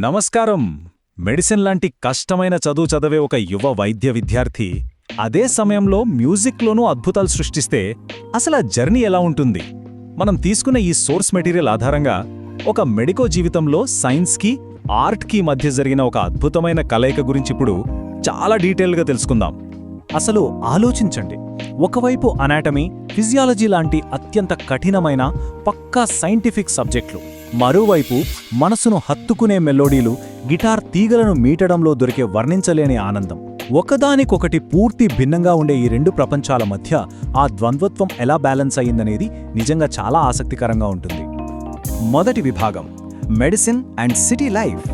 నమస్కారం. మెడిసిన్ లాంటి కష్టమైన చదువు చదివే ఒక యువ వైద్య విద్యార్థి అదే సమయంలో మ్యూజిక్లోనూ అద్భుతాలు సృష్టిస్తే అసలు ఆ జర్నీ ఎలా ఉంటుంది? మనం తీసుకున్న ఈ సోర్స్ మెటీరియల్ ఆధారంగా ఒక మెడికో జీవితంలో సైన్స్కి ఆర్ట్కి మధ్య జరిగిన ఒక అద్భుతమైన కలయిక గురించి ఇప్పుడు చాలా డీటెయిల్గా తెలుసుకుందాం. అసలు ఆలోచించండి, ఒకవైపు అనాటమీ, ఫిజియాలజీ లాంటి అత్యంత కఠినమైన పక్కా సైంటిఫిక్ సబ్జెక్టులు, మరోవైపు మనసును హత్తుకునే మెలోడీలు, గిటార్ తీగలను మీటడంలో దొరికే వర్ణించలేని ఆనందం. ఒకదానికొకటి పూర్తి భిన్నంగా ఉండే ఈ రెండు ప్రపంచాల మధ్య ఆ ద్వంద్వత్వం ఎలా బ్యాలెన్స్ అయ్యిందనేది నిజంగా చాలా ఆసక్తికరంగా ఉంటుంది. మొదటి విభాగం, medicine and city life.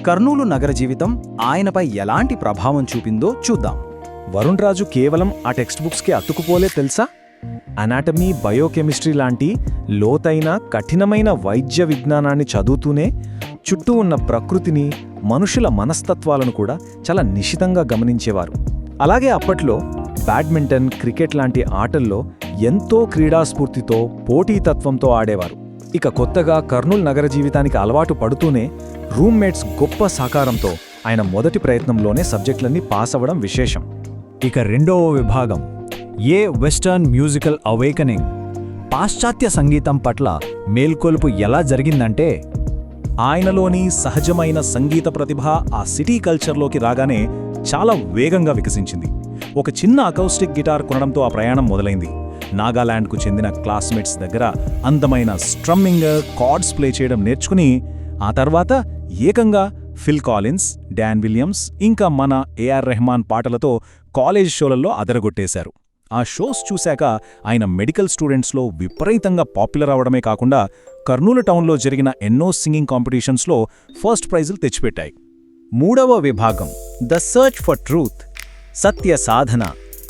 Kurnool నగర జీవితం ఆయనపై ఎలాంటి ప్రభావం చూపిందో చూద్దాం. వరుణ్ రాజు కేవలం ఆ టెక్స్ట్ బుక్స్కి అతుకుపోలే తెలుసా? అనాటమీ, బయోకెమిస్ట్రీ లాంటి లోతైన కఠినమైన వైద్య విజ్ఞానాన్ని చదువుతూనే చుట్టూ ఉన్న ప్రకృతిని, మనుషుల మనస్తత్వాలను కూడా చాలా నిశితంగా గమనించేవారు. అలాగే అప్పట్లో బ్యాడ్మింటన్, క్రికెట్ లాంటి ఆటల్లో ఎంతో క్రీడాస్ఫూర్తితో, పోటీతత్వంతో ఆడేవారు. ఇక కొత్తగా కర్నూలు నగర జీవితానికి అలవాటు పడుతూనే రూమ్మేట్స్ గొప్ప సహకారంతో ఆయన మొదటి ప్రయత్నంలోనే సబ్జెక్టులన్నీ పాస్ అవ్వడం విశేషం. ఇక రెండవ విభాగం, ఏ వెస్టర్న్ మ్యూజికల్ అవేకనింగ్. పాశ్చాత్య సంగీతం పట్ల మేల్కొలుపు ఎలా జరిగిందంటే, ఆయనలోని సహజమైన సంగీత ప్రతిభ ఆ సిటీ కల్చర్లోకి రాగానే చాలా వేగంగా వికసించింది. ఒక చిన్న అకౌస్టిక్ గిటార్ కొనడంతో ఆ ప్రయాణం మొదలైంది. నాగాలాండ్కు చెందిన క్లాస్మేట్స్ దగ్గర అందమైన స్ట్రమ్మింగ్, కార్డ్స్ ప్లే చేయడం నేర్చుకుని ఆ తర్వాత ఏకంగా ఫిల్ కాలిన్స్, డాన్ విలియమ్స్, ఇంకా మన ఏఆర్ రెహమాన్ పాటలతో కాలేజ్ షోలలో అదరగొట్టేశారు. ఆ షోస్ చూశాక ఆయన మెడికల్ స్టూడెంట్స్లో విపరీతంగా పాపులర్ అవడమే కాకుండా కర్నూలు టౌన్లో జరిగిన ఎన్నో సింగింగ్ కాంపిటీషన్స్లో ఫస్ట్ ప్రైజులు తెచ్చిపెట్టాయి. మూడవ విభాగం, ద సర్చ్ ఫర్ ట్రూత్. సత్య సాధన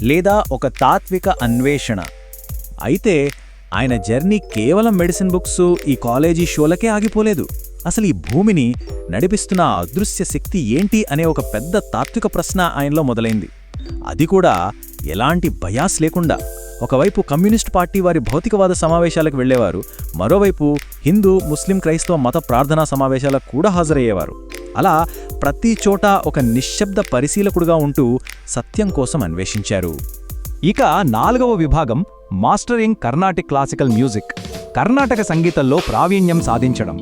లేదా ఒక తాత్విక అన్వేషణ. అయితే ఆయన జర్నీ కేవలం మెడిసిన్ బుక్స్, ఈ కాలేజీ షోలకే ఆగిపోలేదు. అసలు ఈ భూమిని నడిపిస్తున్న అదృశ్య శక్తి ఏంటి అనే ఒక పెద్ద తాత్విక ప్రశ్న ఆయనలో మొదలైంది. అది కూడా ఎలాంటి బయాస్ లేకుండా. ఒకవైపు కమ్యూనిస్ట్ పార్టీ వారి భౌతికవాద సమావేశాలకు వెళ్లేవారు, మరోవైపు హిందూ, ముస్లిం, క్రైస్తవ మత ప్రార్థనా సమావేశాలకు కూడా హాజరయ్యేవారు. అలా ప్రతి చోట ఒక నిశ్శబ్ద పరిశీలకుడుగా ఉంటూ సత్యం కోసం అన్వేషించారు. ఇక నాలుగవ విభాగం, mastering Carnatic classical music. Karnataka సంగీతంలో ప్రావీణ్యం సాధించడం.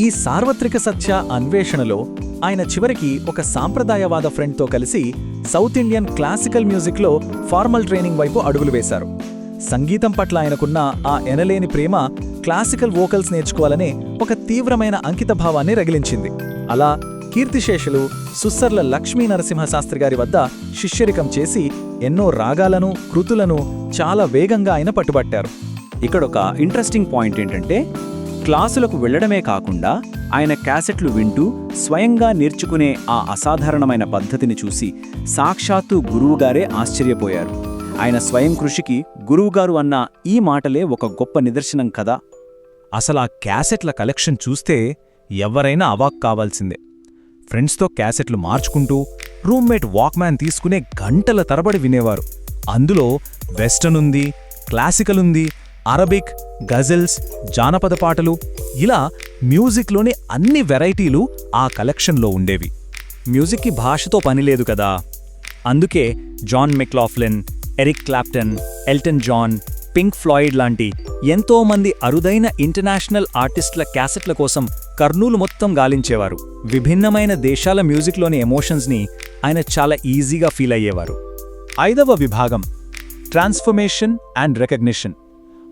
ఈ సార్వత్రిక సత్య అన్వేషణలో ఆయన చివరికి ఒక సాంప్రదాయవాద ఫ్రెండ్తో కలిసి సౌత్ ఇండియన్ క్లాసికల్ మ్యూజిక్లో ఫార్మల్ ట్రైనింగ్ వైపు అడుగులు వేశారు. సంగీతం పట్ల ఆయనకున్న ఆ ఎనలేని ప్రేమ క్లాసికల్ వోకల్స్ నేర్చుకోవాలనే ఒక తీవ్రమైన అంకితభావాన్ని రగిలించింది. అలా కీర్తిశేషులు సుస్సర్ల లక్ష్మీ నరసింహశాస్త్రి గారి వద్ద శిష్యరికం చేసి ఎన్నో రాగాలను, కృతులను చాలా వేగంగా ఆయన పట్టుబట్టారు. ఇక్కడొక ఇంట్రెస్టింగ్ పాయింట్ ఏంటంటే, క్లాసులకు వెళ్లడమే కాకుండా ఆయన క్యాసెట్లు వింటూ స్వయంగా నేర్చుకునే ఆ అసాధారణమైన పద్ధతిని చూసి సాక్షాత్తు గురువుగారే ఆశ్చర్యపోయారు. ఆయన స్వయం కృషికి గురువుగారు అన్న ఈ మాటలే ఒక గొప్ప నిదర్శనం కదా. అసలు ఆ క్యాసెట్ల కలెక్షన్ చూస్తే ఎవరైనా అవాక్ కావాల్సిందే. ఫ్రెండ్స్తో క్యాసెట్లు మార్చుకుంటూ రూమ్మేట్ వాక్మ్యాన్ తీసుకునే గంటల తరబడి వినేవారు. అందులో వెస్టర్న్ ఉంది, క్లాసికల్ ఉంది, అరబిక్, గజల్స్, జానపద పాటలు, ఇలా మ్యూజిక్లోని అన్ని వెరైటీలు ఆ కలెక్షన్లో ఉండేవి. మ్యూజిక్కి భాషతో పనిలేదు కదా. అందుకే John McLaughlin, Eric Clapton, Elton John, Pink Floyd లాంటి ఎంతోమంది అరుదైన ఇంటర్నేషనల్ ఆర్టిస్టుల క్యాసెట్ల కోసం కర్నూలు మొత్తం గాలించేవారు. విభిన్నమైన దేశాల మ్యూజిక్లోని ఎమోషన్స్ని ఆయన చాలా ఈజీగా ఫీల్ అయ్యేవారు. ఐదవ విభాగం, ట్రాన్స్ఫర్మేషన్ అండ్ రికగ్నిషన్.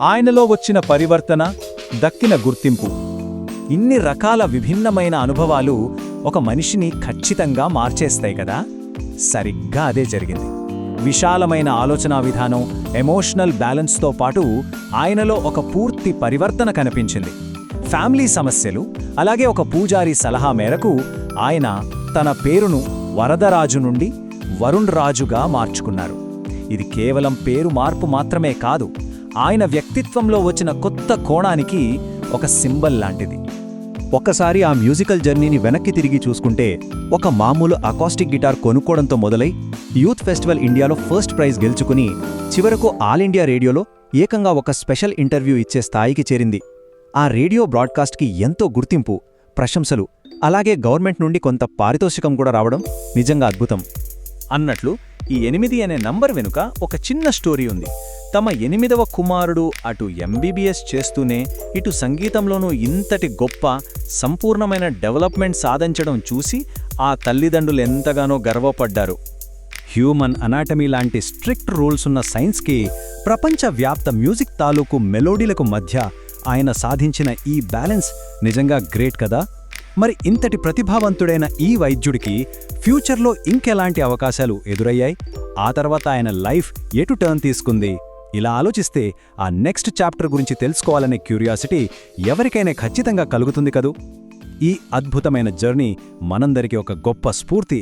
ఆయనలో వచ్చిన పరివర్తన, దక్కిన గుర్తింపు. ఇన్ని రకాల విభిన్నమైన అనుభవాలు ఒక మనిషిని ఖచ్చితంగా మార్చేస్తాయి కదా. సరిగ్గా అదే జరిగింది. విశాలమైన ఆలోచనా విధానం, ఎమోషనల్ బ్యాలెన్స్తో పాటు ఆయనలో ఒక పూర్తి పరివర్తన కనిపించింది. ఫ్యామిలీ సమస్యలు, అలాగే ఒక పూజారి సలహా మేరకు ఆయన తన పేరును వరదరాజు నుండి వరుణ్ రాజుగా మార్చుకున్నారు. ఇది కేవలం పేరు మార్పు మాత్రమే కాదు, ఆయన వ్యక్తిత్వంలో వచ్చిన కొత్త కోణానికి ఒక సింబల్ లాంటిది. ఒక్కసారి ఆ మ్యూజికల్ జర్నీని వెనక్కి తిరిగి చూసుకుంటే, ఒక మామూలు అకాస్టిక్ గిటార్ కొనుక్కోవడంతో మొదలై యూత్ ఫెస్టివల్ ఇండియాలో ఫస్ట్ ప్రైజ్ గెలుచుకుని చివరకు ఆల్ ఇండియా రేడియోలో ఏకంగా ఒక స్పెషల్ ఇంటర్వ్యూ ఇచ్చే స్థాయికి చేరింది. ఆ రేడియో బ్రాడ్కాస్ట్కి ఎంతో గుర్తింపు, ప్రశంసలు, అలాగే గవర్నమెంట్ నుండి కొంత పారితోషికం కూడా రావడం నిజంగా అద్భుతం. అన్నట్లు ఈ 8 అనే నంబర్ వెనుక ఒక చిన్న స్టోరీ ఉంది. తమ 8వ కుమారుడు అటు ఎంబీబీఎస్ చేస్తూనే ఇటు సంగీతంలోనూ ఇంతటి గొప్ప సంపూర్ణమైన డెవలప్మెంట్ సాధించడం చూసి ఆ తల్లిదండ్రులు ఎంతగానో గర్వపడ్డారు. హ్యూమన్ అనాటమీ లాంటి స్ట్రిక్ట్ రూల్స్ ఉన్న సైన్స్కి ప్రపంచవ్యాప్త మ్యూజిక్ తాలూకు మెలోడీలకు మధ్య ఆయన సాధించిన ఈ బ్యాలెన్స్ నిజంగా గ్రేట్ కదా. మరి ఇంతటి ప్రతిభావంతుడైన ఈ వైద్యుడికి ఫ్యూచర్లో ఇంకెలాంటి అవకాశాలు ఎదురయ్యాయి? ఆ తర్వాత ఆయన లైఫ్ ఎటు టర్న్ తీసుకుంది? ఇలా ఆలోచిస్తే ఆ నెక్స్ట్ చాప్టర్ గురించి తెలుసుకోవాలనే క్యూరియాసిటీ ఎవరికైనా ఖచ్చితంగా కలుగుతుంది కదూ. ఈ అద్భుతమైన జర్నీ మనందరికీ ఒక గొప్ప స్ఫూర్తి.